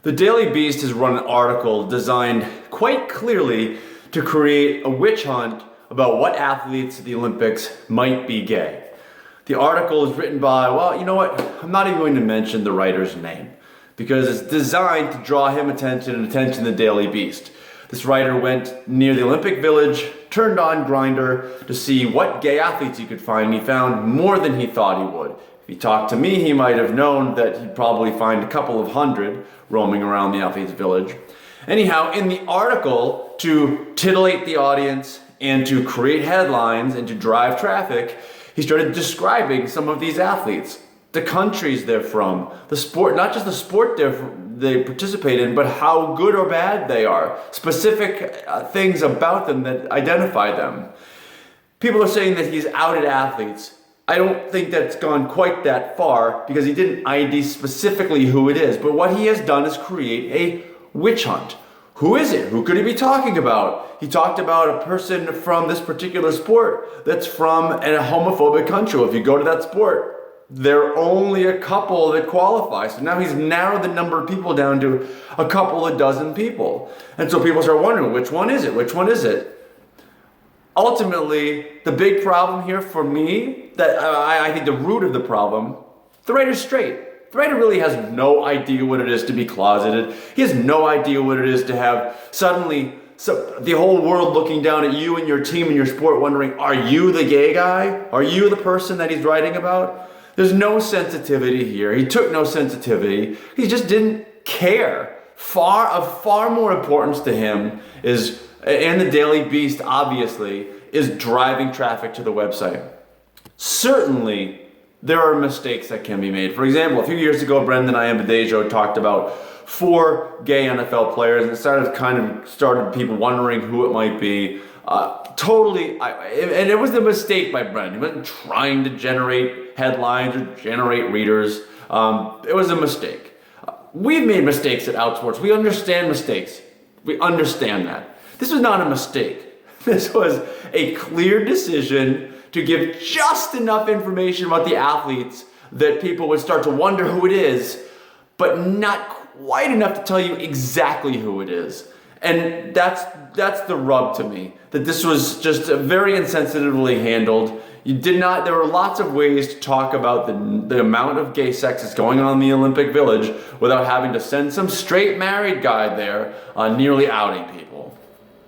The Daily Beast has run an article designed quite clearly to create a witch hunt about what athletes at the Olympics might be gay. The article is written by, well, you know what? I'm not even going to mention the writer's name because it's designed to draw him attention and attention to the Daily Beast. This writer went near the Olympic Village, turned on Grindr to see what gay athletes he could find. He found more than he thought he would. If he talked to me, he might have known that he'd probably find a couple of hundred roaming around the athletes' village. Anyhow, in the article, to titillate the audience and to create headlines and to drive traffic, he started describing some of these athletes, the countries they're from, the sport, not just the sport they participate in, but how good or bad they are, specific things about them that identify them. People are saying that he's outed athletes. I don't think that's gone quite that far because he didn't ID specifically who it is. But what he has done is create a witch hunt. Who is it? Who could he be talking about? He talked about a person from this particular sport that's from a homophobic country. Well, if you go to that sport, there are only a couple that qualify. So now he's narrowed the number of people down to a couple of dozen people. And so people start wondering, which one is it? Which one is it? Ultimately, the big problem here for me, that I think the root of the problem, the writer's straight. The writer really has no idea what it is to be closeted. He has no idea what it is to have suddenly the whole world looking down at you and your team and your sport wondering, are you the gay guy? Are you the person that he's writing about? There's no sensitivity here. He took no sensitivity. He just didn't care. Of far more importance to him is, and the Daily Beast obviously, is driving traffic to the website. Certainly, there are mistakes that can be made. For example, a few years ago, Brendan Iambadejo talked about 4 gay NFL players, and it started people wondering who it might be. And it was a mistake by Brendan. He wasn't trying to generate headlines or generate readers. It was a mistake. We've made mistakes at Outsports. We understand mistakes. We understand that. This was not a mistake. This was a clear decision to give just enough information about the athletes that people would start to wonder who it is, but not quite enough to tell you exactly who it is. And that's the rub to me, that this was just very insensitively handled. There were lots of ways to talk about the amount of gay sex that's going on in the Olympic Village without having to send some straight married guy there nearly outing people.